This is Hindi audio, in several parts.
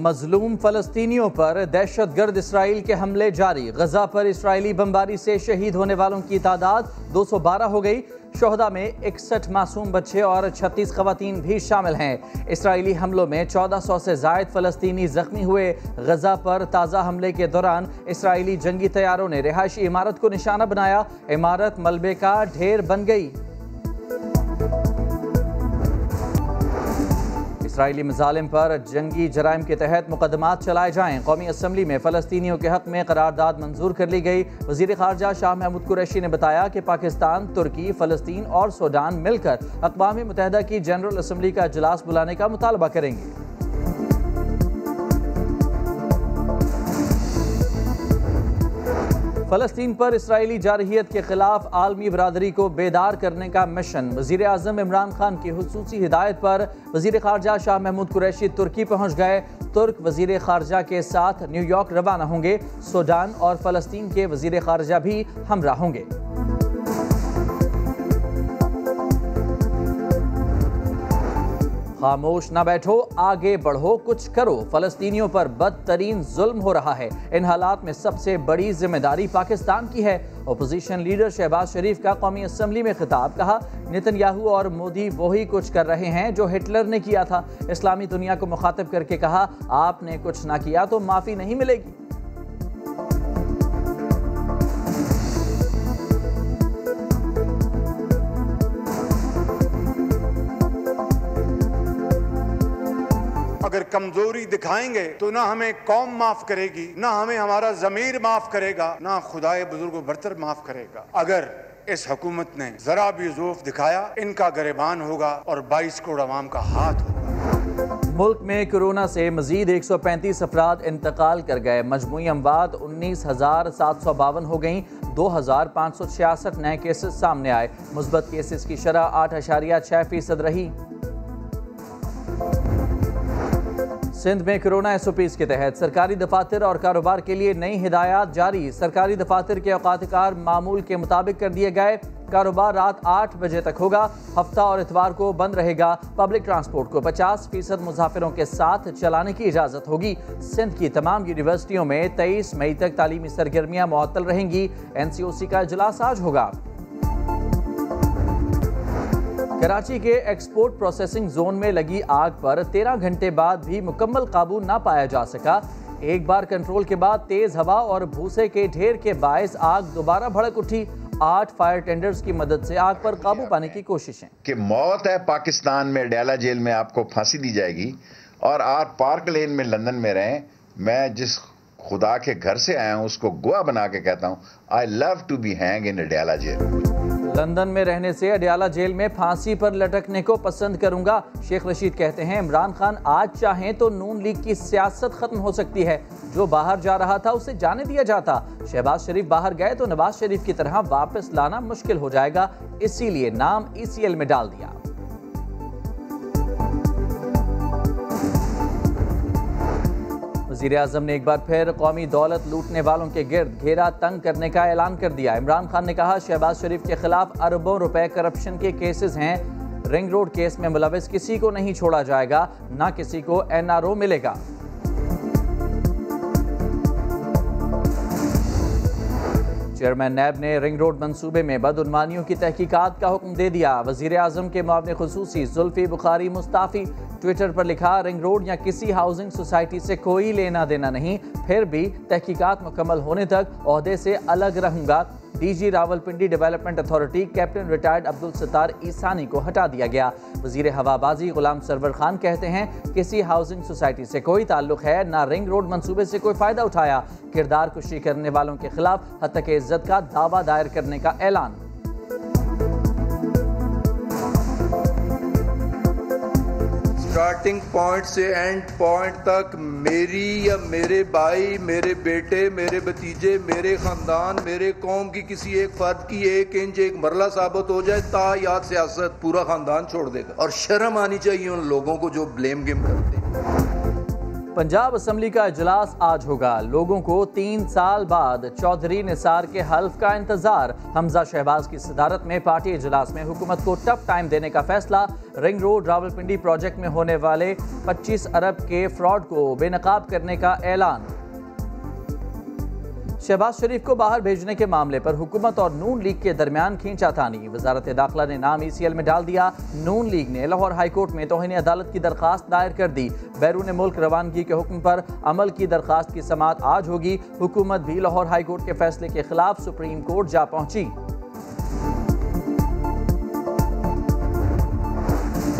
मजलूम फलस्तीनियों पर दहशतगर्द इसराइल के हमले जारी। गजा पर इसराइली बमबारी से शहीद होने वालों की तादाद 212 हो गई। शोहदा में 61 मासूम बच्चे और 36 खवातीन भी शामिल हैं। इसराइली हमलों में 1400 से जायद फलस्तीनी जख्मी हुए। गजा पर ताज़ा हमले के दौरान इसराइली जंगी तैयारों ने रिहायशी इमारत को निशाना बनाया। इमारत मलबे का ढेर बन गई। इसराइली मजालिम पर जंगी जराइम के तहत मुकदमात चलाए जाएं। कौमी असम्बली में फ़लस्तीनियों के हक़ में करारदाद मंजूर कर ली गई। वज़ीर ख़ारजा शाह महमूद कुरैशी ने बताया कि पाकिस्तान, तुर्की, फ़लस्तीन और सूडान मिलकर अक़वाम मुत्तहिदा की जनरल असम्बली का इजलास बुलाने का मुतालबा करेंगे। फ़लस्तीन पर इसराइली जारहियत के खिलाफ आलमी बरादरी को बेदार करने का मिशन। वज़ीर आज़म इमरान खान की हुसूसी हिदायत पर वज़ीर ख़ारजा शाह महमूद कुरैशी तुर्की पहुँच गए। तुर्क वज़ीर ख़ारजा के साथ न्यूयॉर्क रवाना होंगे। सूडान और फ़लस्तीन के वज़ीर ख़ारजा भी हमरा होंगे। खामोश न बैठो, आगे बढ़ो, कुछ करो। फ़लस्तीनियों पर बदतरीन जुल्म हो रहा है। इन हालात में सबसे बड़ी जिम्मेदारी पाकिस्तान की है। अपोजिशन लीडर शहबाज शरीफ का कौमी असम्बली में खिताब। कहा, नेतन्याहू और मोदी वही कुछ कर रहे हैं जो हिटलर ने किया था। इस्लामी दुनिया को मुखातिब करके कहा, आपने कुछ ना किया तो माफ़ी नहीं मिलेगी। अगर कमजोरी दिखाएंगे तो ना हमें कौम माफ करेगी, ना हमें हमारा जमीर माफ करेगा, ना खुदाए बुजुर्ग बरतर माफ करेगा। अगर इस हुकूमत ने जरा भी ज़ौफ दिखाया, इनका गिरबान होगा और 22 करोड़ अवाम का हाथ होगा। मुल्क में कोरोना से मजीद 135 अफराद इंतकाल कर गए। मजमूई अमवात 19,752 हो गई। 2,566 नए केसेस सामने आए। मुस्बत केसेस की शरह 8.6% रही। सिंध में कोरोना SOPs के तहत सरकारी दफातर और कारोबार के लिए नई हिदायत जारी। सरकारी दफातर के औकात-ए-कार मामूल के मुताबिक कर दिए गए। कारोबार रात 8 बजे तक होगा। हफ्ता और इतवार को बंद रहेगा। पब्लिक ट्रांसपोर्ट को 50% मुसाफिरों के साथ चलाने की इजाज़त होगी। सिंध की तमाम यूनिवर्सिटियों में 23 मई तक तालीमी सरगर्मियाँ मुअत्तल रहेंगी। NCOC का इजलास आज होगा। कराची के एक्सपोर्ट प्रोसेसिंग जोन में लगी आग पर 13 घंटे बाद भी मुकम्मल काबू ना पाया जा सका। एक बार कंट्रोल के बाद तेज हवा और भूसे के ढेर के बायस आग दोबारा भड़क उठी। 8 फायर टेंडर्स की मदद से आग पर काबू पाने की कोशिशें। कि मौत है पाकिस्तान में, अडयाला जेल में आपको फांसी दी जाएगी और आप पार्क लेन में लंदन में रहें। मैं जिस खुदा के घर से आया हूं उसको गवाह बना के कहता हूं, I love to be hang in Adiala jail. London में रहने से अडयाला जेल में फांसी पर लटकने को पसंद करूंगा। शेख रशीद कहते हैं, इमरान खान आज चाहें तो नून लीग की सियासत खत्म हो सकती है। जो बाहर जा रहा था उसे जाने दिया जाता। शहबाज शरीफ बाहर गए तो नवाज शरीफ की तरह वापस लाना मुश्किल हो जाएगा, इसीलिए नाम ECL में डाल दिया। वज़ीर आज़म ने एक बार फिर कौमी दौलत लूटने वालों के गिर्द घेरा तंग करने का ऐलान कर दिया। इमरान खान ने कहा, शहबाज शरीफ के खिलाफ अरबों रुपए करप्शन के केसेस हैं। रिंग रोड केस में मुलविस किसी को नहीं छोड़ा जाएगा, ना किसी को NRO मिलेगा। चेयरमैन नैब ने रिंग रोड मंसूबे में बदउनवानियों की तहकीकात का हुक्म दे दिया। वज़ीर आज़म के मुआविन खुसूसी जुल्फी बुखारी मुस्ताफ़ी। ट्विटर पर लिखा, रिंग रोड या किसी हाउसिंग सोसाइटी से कोई लेना देना नहीं, फिर भी तहकीकात मुकम्मल होने तक ओहदे से अलग रहूंगा। DG Rawalpindi development authority captain retired Abdul Sattar Isani को हटा दिया गया। वज़ीर हवाबाजी गुलाम सरवर खान कहते हैं, किसी हाउसिंग सोसाइटी से कोई ताल्लुक है ना रिंग रोड मंसूबे से कोई फ़ायदा उठाया। किरदार कुशी करने वालों के खिलाफ हत्तक इज्जत का दावा दायर करने का ऐलान। स्टार्टिंग पॉइंट से एंड पॉइंट तक मेरी या मेरे भाई, मेरे बेटे, मेरे भतीजे, मेरे खानदान, मेरे कौम की किसी एक फर्द की 1 इंच एक मरला साबित हो जाए, तायात सियासत पूरा खानदान छोड़ देगा। और शर्म आनी चाहिए उन लोगों को जो ब्लेम गेम करते हैं। पंजाब असम्बली का इजलास आज होगा। लोगों को 3 साल बाद चौधरी निसार के हल्फ का इंतजार। हमजा शहबाज की सदारत में पार्टी इजलास में हुकूमत को टफ टाइम देने का फैसला। रिंग रोड रावलपिंडी प्रोजेक्ट में होने वाले 25 अरब के फ्रॉड को बेनकाब करने का ऐलान। शहबाज शरीफ को बाहर भेजने के मामले पर हुकूमत और नून लीग के दरमियान खींचातानी। वजारत दाखिला ने नाम ECL में डाल दिया। नून लीग ने लाहौर हाई कोर्ट में तौहीन अदालत की दरखास्त दायर कर दी। बैरून मुल्क रवानगी के हुक्म पर अमल की दरखास्त की समाअत आज होगी। हुकूमत भी लाहौर हाई कोर्ट के फैसले के खिलाफ सुप्रीम कोर्ट जा पहुंची।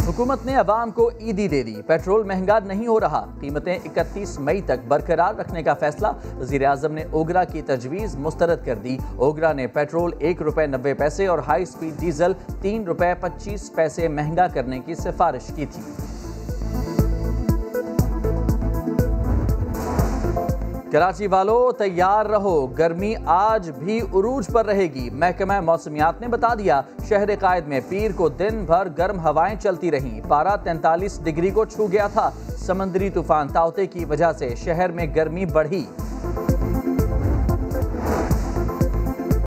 हुकूमत ने अवाम को ईदी दे दी। पेट्रोल महंगा नहीं हो रहा। कीमतें 31 मई तक बरकरार रखने का फैसला। वज़ीर आज़म ने ओगरा की तजवीज़ मुस्तरद कर दी। ओगरा ने पेट्रोल ₹1.90 और हाई स्पीड डीजल ₹3.25 महंगा करने की सिफारिश की थी। कराची वालों तैयार रहो, गर्मी आज भी उरूज पर रहेगी। महकमा मौसमियात ने बता दिया, शहर कायद में पीर को दिन भर गर्म हवाएं चलती रहीं। पारा 43 डिग्री को छू गया था। समंदरी तूफान ताउते की वजह से शहर में गर्मी बढ़ी।